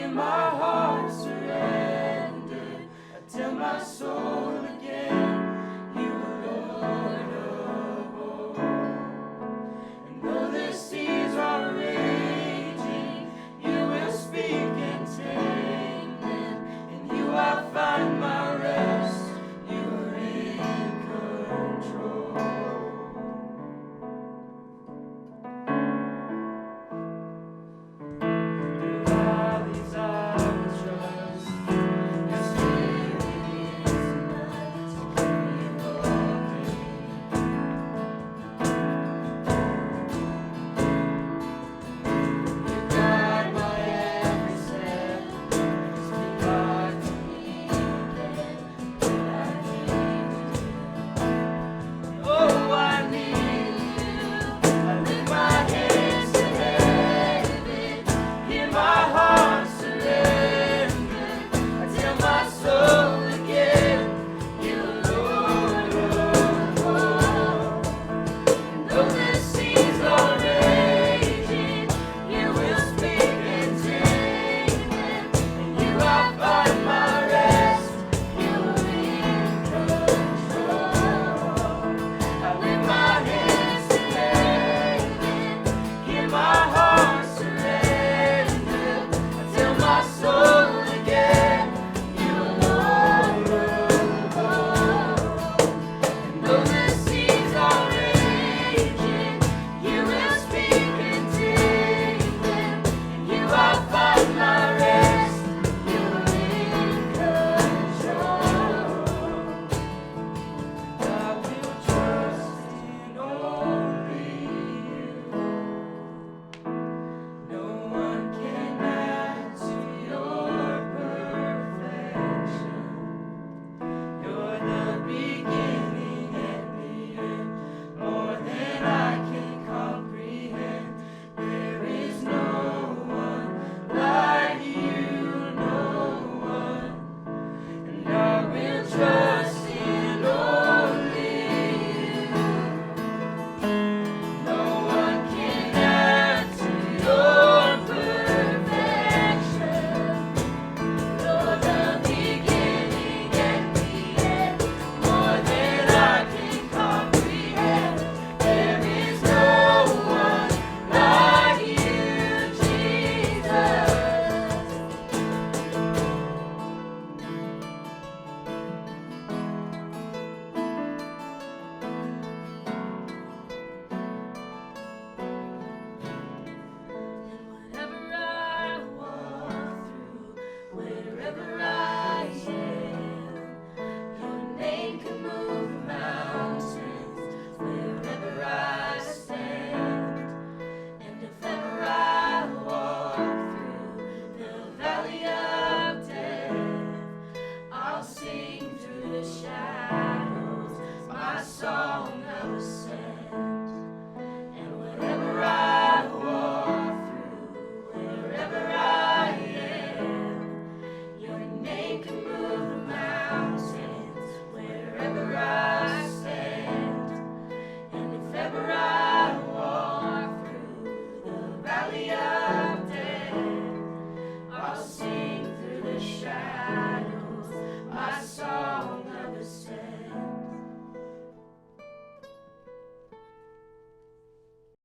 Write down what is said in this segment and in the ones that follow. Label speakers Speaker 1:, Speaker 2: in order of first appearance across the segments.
Speaker 1: my heart surrendered. I tell my soul again, you are Lord of all. And though the seas are raging, you will speak and tame them. In you I find my rest. You are in control.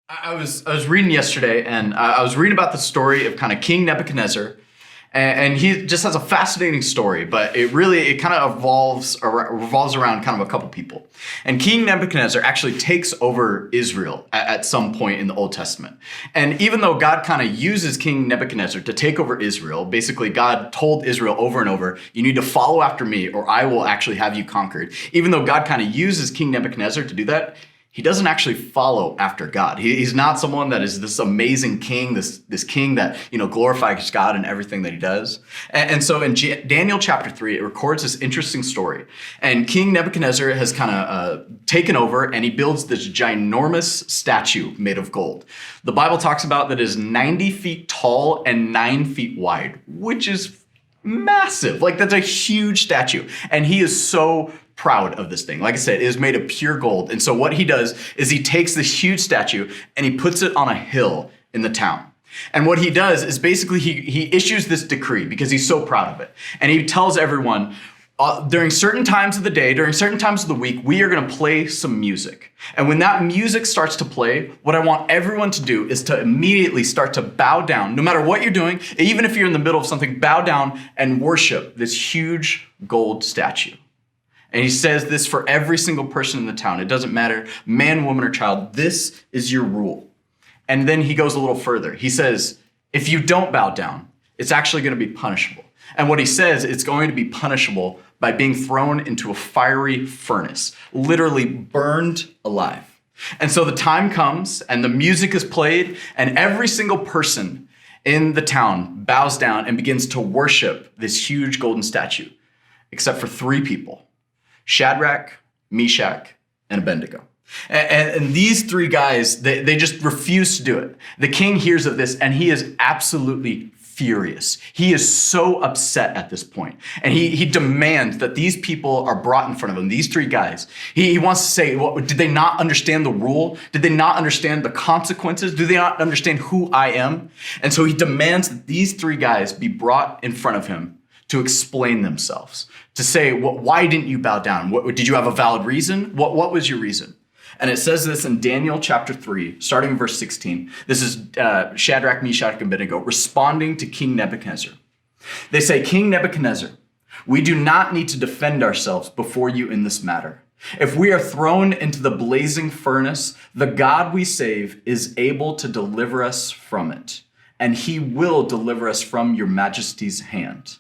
Speaker 2: I was reading yesterday, and I was reading about the story of kind of King Nebuchadnezzar, and he just has a fascinating story, but it kind of revolves around kind of a couple people. And King Nebuchadnezzar actually takes over Israel at some point in the Old Testament. And even though God kind of uses King Nebuchadnezzar to take over Israel, basically God told Israel over and over, you need to follow after me or I will actually have you conquered. Even though God kind of uses King Nebuchadnezzar to do that, he doesn't actually follow after God. He's not someone that is this amazing king, this king that glorifies God in everything that he does. And so in Daniel chapter 3, it records this interesting story. And King Nebuchadnezzar has kind of taken over, and he builds this ginormous statue made of gold. The Bible talks about that is 90 feet tall and 9 feet wide, which is massive. Like, that's a huge statue. And he is so proud of this thing. Like I said, it is made of pure gold. And so what he does is he takes this huge statue and he puts it on a hill in the town. And what he does is basically he issues this decree because he's so proud of it. And he tells everyone, during certain times of the day, during certain times of the week, we are going to play some music. And when that music starts to play, what I want everyone to do is to immediately start to bow down, no matter what you're doing, even if you're in the middle of something, bow down and worship this huge gold statue. And he says this for every single person in the town. It doesn't matter, man, woman, or child. This is your rule. And then he goes a little further. He says, if you don't bow down, it's actually going to be punishable. And what he says, it's going to be punishable by being thrown into a fiery furnace, literally burned alive. And so the time comes and the music is played and every single person in the town bows down and begins to worship this huge golden statue, except for 3 people, Shadrach, Meshach, and Abednego. And these 3 guys, they just refuse to do it. The king hears of this and he is absolutely furious. He is so upset at this point. And he demands that these people are brought in front of him, these 3 guys. He wants to say, well, did they not understand the rule? Did they not understand the consequences? Do they not understand who I am? And so he demands that these 3 guys be brought in front of him to explain themselves, to say, well, why didn't you bow down? Did you have a valid reason? What was your reason? And it says this in Daniel chapter 3, starting in verse 16. This is Shadrach, Meshach, and Abednego responding to King Nebuchadnezzar. They say, King Nebuchadnezzar, we do not need to defend ourselves before you in this matter. If we are thrown into the blazing furnace, the God we save is able to deliver us from it, and he will deliver us from your majesty's hand.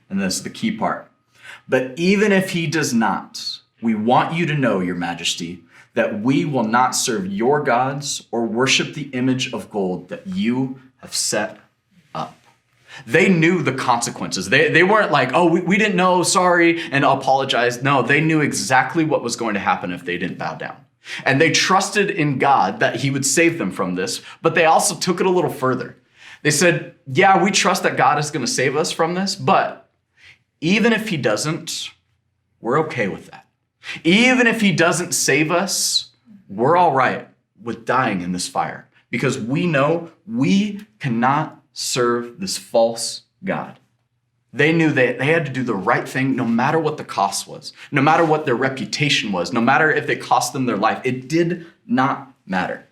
Speaker 2: And this is the key part. But even if he does not, we want you to know, your majesty, that we will not serve your gods or worship the image of gold that you have set up. They knew the consequences. They weren't like, oh, we didn't know, sorry, and apologize. No, they knew exactly what was going to happen if they didn't bow down. And they trusted in God that he would save them from this, but they also took it a little further. They said, yeah, we trust that God is going to save us from this, but even if he doesn't, we're okay with that. Even if he doesn't save us, we're all right with dying in this fire because we know we cannot serve this false God. They knew that they had to do the right thing no matter what the cost was, no matter what their reputation was, no matter if it cost them their life. It did not matter.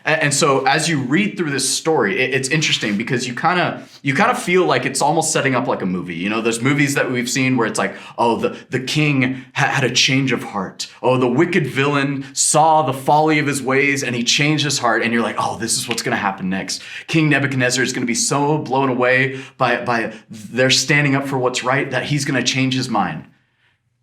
Speaker 2: And so as you read through this story, it's interesting because you kind of feel like it's almost setting up like a movie. You know, there's movies that we've seen where it's like, oh, the king had a change of heart. Oh, the wicked villain saw the folly of his ways and he changed his heart. And you're like, oh, this is what's going to happen next. King Nebuchadnezzar is going to be so blown away by their standing up for what's right that he's going to change his mind.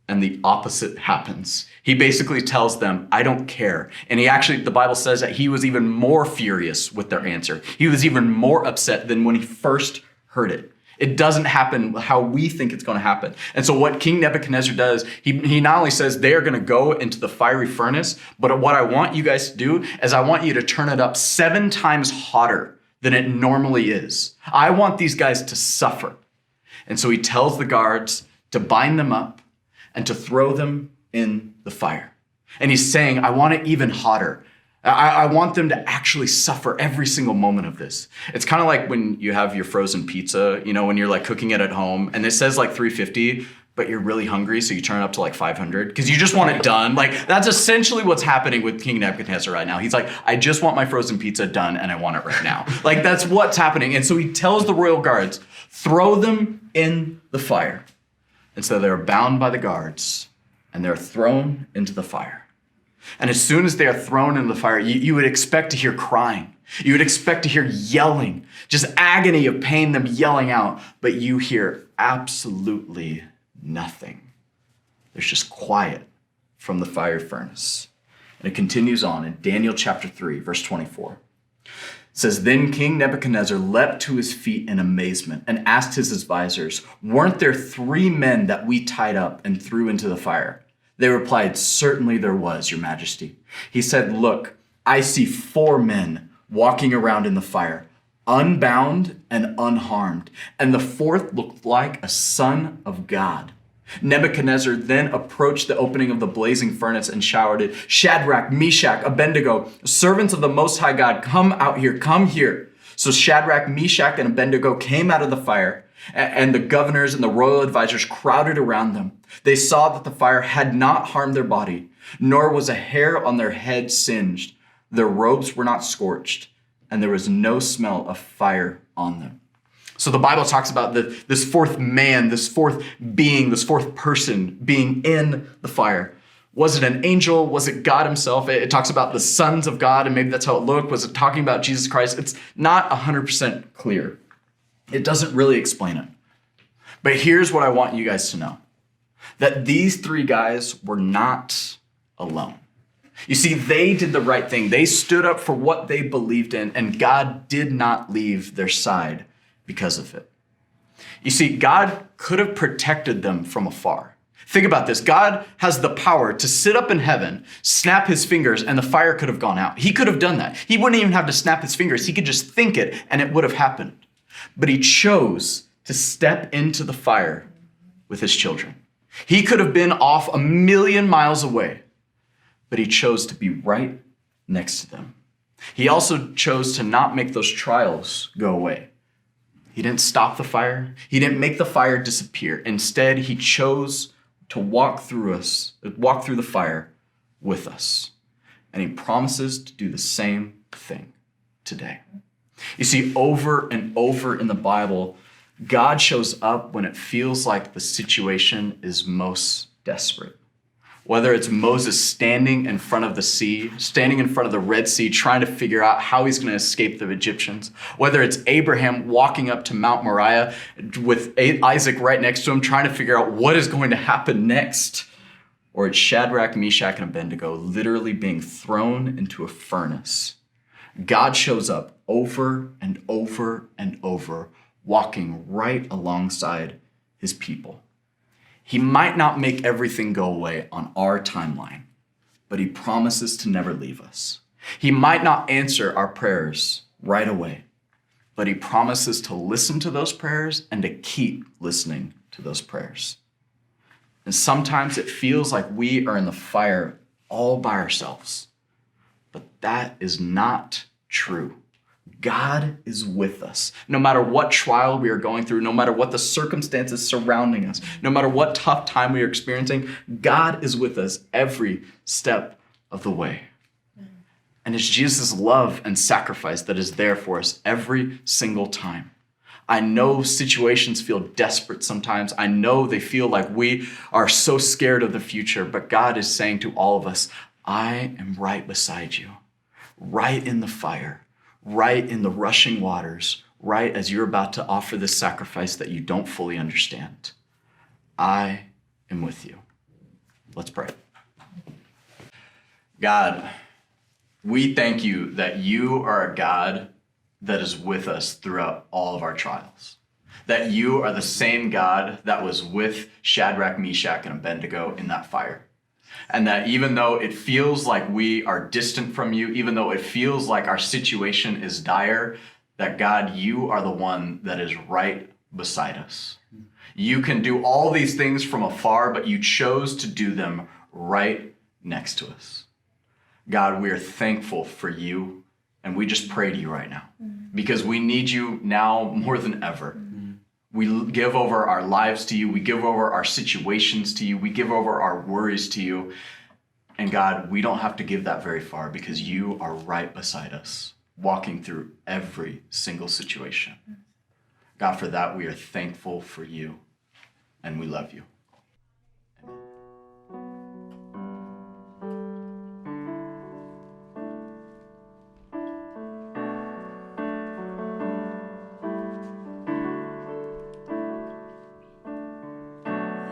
Speaker 2: And the opposite happens. He basically tells them, I don't care. And the Bible says that he was even more furious with their answer. He was even more upset than when he first heard it. It doesn't happen how we think it's going to happen. And so what King Nebuchadnezzar does, he not only says they are going to go into the fiery furnace, but what I want you guys to do is I want you to turn it up 7 times hotter than it normally is. I want these guys to suffer. And so he tells the guards to bind them up and to throw them in the fire. And he's saying, I want it even hotter. I want them to actually suffer every single moment of this. It's kind of like when you have your frozen pizza, you know, when you're like cooking it at home and it says like 350, but you're really hungry, so you turn it up to like 500 because you just want it done. Like that's essentially what's happening with King Nebuchadnezzar right now. He's like, I just want my frozen pizza done and I want it right now. Like that's what's happening. And so he tells the royal guards, throw them in the fire. And so they're bound by the guards and they're thrown into the fire. And as soon as they are thrown into the fire, you would expect to hear crying. You would expect to hear yelling, just agony of pain, them yelling out. But you hear absolutely nothing. There's just quiet from the fire furnace. And it continues on in Daniel chapter 3, verse 24. It says, then King Nebuchadnezzar leapt to his feet in amazement and asked his advisors, weren't there 3 men that we tied up and threw into the fire? They replied, certainly there was, your majesty. He said, look, I see 4 men walking around in the fire, unbound and unharmed, and the 4th looked like a son of God. Nebuchadnezzar then approached the opening of the blazing furnace and shouted, Shadrach, Meshach, Abednego, servants of the Most High God, come out here, come here. So Shadrach, Meshach, and Abednego came out of the fire, and the governors and the royal advisors crowded around them. They saw that the fire had not harmed their body, nor was a hair on their head singed. Their robes were not scorched, and there was no smell of fire on them. So the Bible talks about this fourth man, this fourth being, this fourth person being in the fire. Was it an angel? Was it God himself? It talks about the sons of God, and maybe that's how it looked. Was it talking about Jesus Christ? It's not 100% clear. It doesn't really explain it. But here's what I want you guys to know. That these three guys were not alone. You see, they did the right thing. They stood up for what they believed in, and God did not leave their side because of it. You see, God could have protected them from afar. Think about this. God has the power to sit up in heaven, snap his fingers, and the fire could have gone out. He could have done that. He wouldn't even have to snap his fingers. He could just think it, and it would have happened. But he chose to step into the fire with his children. He could have been off 1,000,000 miles away, but he chose to be right next to them. He also chose to not make those trials go away. He didn't stop the fire. He didn't make the fire disappear. Instead, he chose to walk through the fire with us. And he promises to do the same thing today. You see, over and over in the Bible, God shows up when it feels like the situation is most desperate. Whether it's Moses standing in front of the sea, standing in front of the Red Sea, trying to figure out how he's going to escape the Egyptians. Whether it's Abraham walking up to Mount Moriah with Isaac right next to him, trying to figure out what is going to happen next. Or it's Shadrach, Meshach, and Abednego literally being thrown into a furnace. God shows up over and over and over, walking right alongside his people. He might not make everything go away on our timeline, but he promises to never leave us. He might not answer our prayers right away, but he promises to listen to those prayers and to keep listening to those prayers. And sometimes it feels like we are in the fire all by ourselves, but that is not true. God is with us. No matter what trial we are going through, no matter what the circumstances surrounding us, no matter what tough time we are experiencing, God is with us every step of the way. And it's Jesus' love and sacrifice that is there for us every single time. I know situations feel desperate sometimes. I know they feel like we are so scared of the future, but God is saying to all of us, I am right beside you, right in the fire, right in the rushing waters, right as you're about to offer this sacrifice that you don't fully understand. I am with you. Let's pray. God, we thank you that you are a God that is with us throughout all of our trials. That you are the same God that was with Shadrach, Meshach, and Abednego in that fire. And that even though it feels like we are distant from you, even though it feels like our situation is dire, that God, you are the one that is right beside us. You can do all these things from afar, but you chose to do them right next to us. God, we are thankful for you, and we just pray to you right now because we need you now more than ever. We give over our lives to you. We give over our situations to you. We give over our worries to you. And God, we don't have to give that very far because you are right beside us, walking through every single situation. God, for that, we are thankful for you and we love you.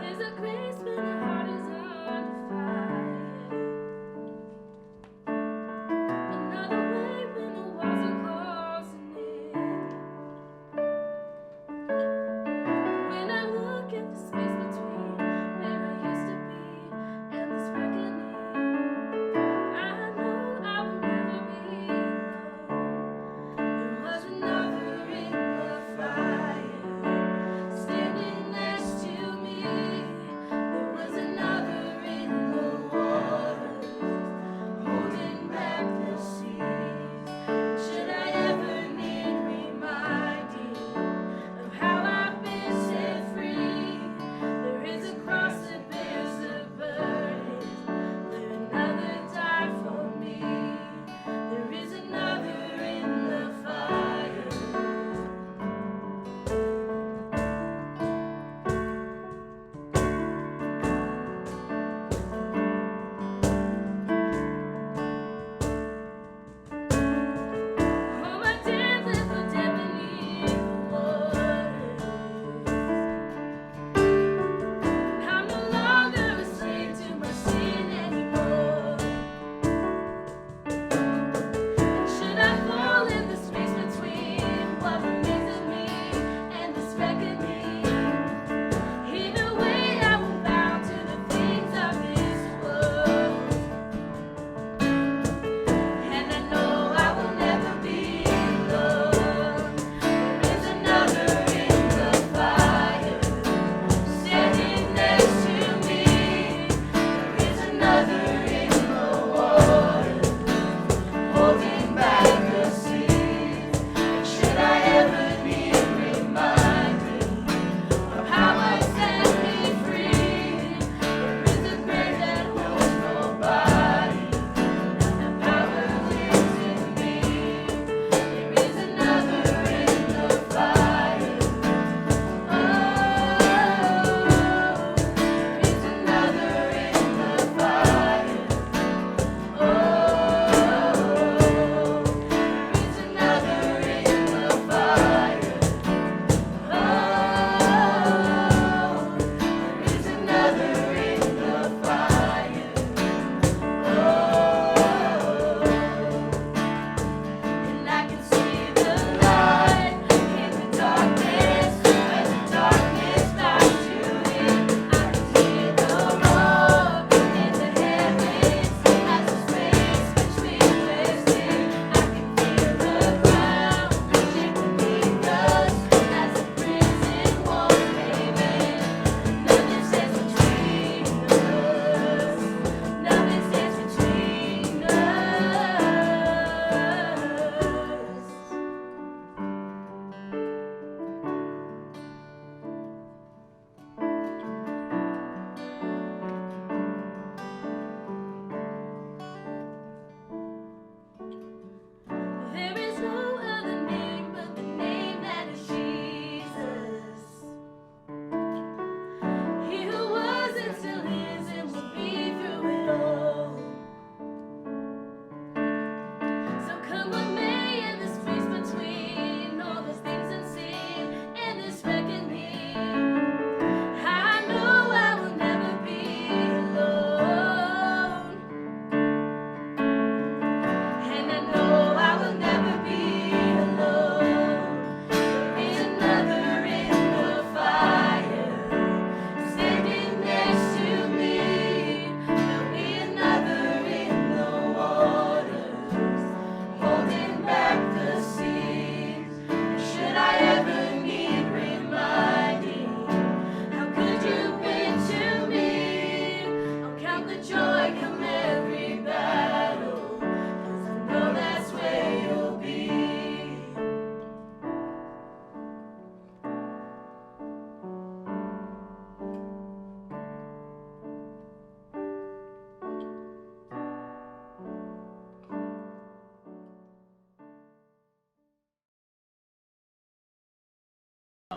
Speaker 1: There's a grace when the heart is under fire. Another way when the walls are closing in. When I look at the space between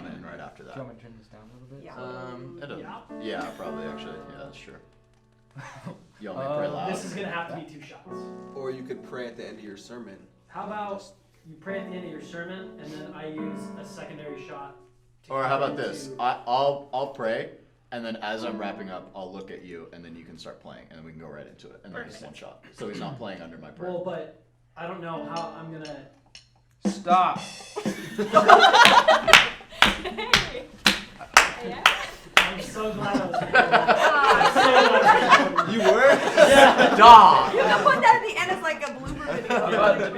Speaker 2: come in right after
Speaker 3: Do
Speaker 2: that.
Speaker 3: you want me to turn this down a little bit?
Speaker 4: Yeah.
Speaker 2: It doesn't-
Speaker 5: Yeah.
Speaker 2: yeah, probably actually. Yeah, that's true. You want me to pray loud?
Speaker 5: This is gonna have to be 2 shots.
Speaker 4: Or you could pray at the end of your sermon.
Speaker 5: How about you pray at the end of your sermon, and then I use a secondary shot. to
Speaker 2: Or how about
Speaker 5: get
Speaker 2: this?
Speaker 5: into-
Speaker 2: I'll pray, and then as I'm wrapping up, I'll look at you, and then you can start playing, and then we can go right into it, and then just one shot. So he's not playing under my prayer.
Speaker 5: Well, but I don't know how I'm gonna.
Speaker 3: Stop.
Speaker 6: Hey. Yeah.
Speaker 5: I'm so glad I was recording. I'm so glad I was recording.
Speaker 4: You were?
Speaker 5: Yeah.
Speaker 2: Dog.
Speaker 6: You can put that at the end as like a blooper video.
Speaker 3: But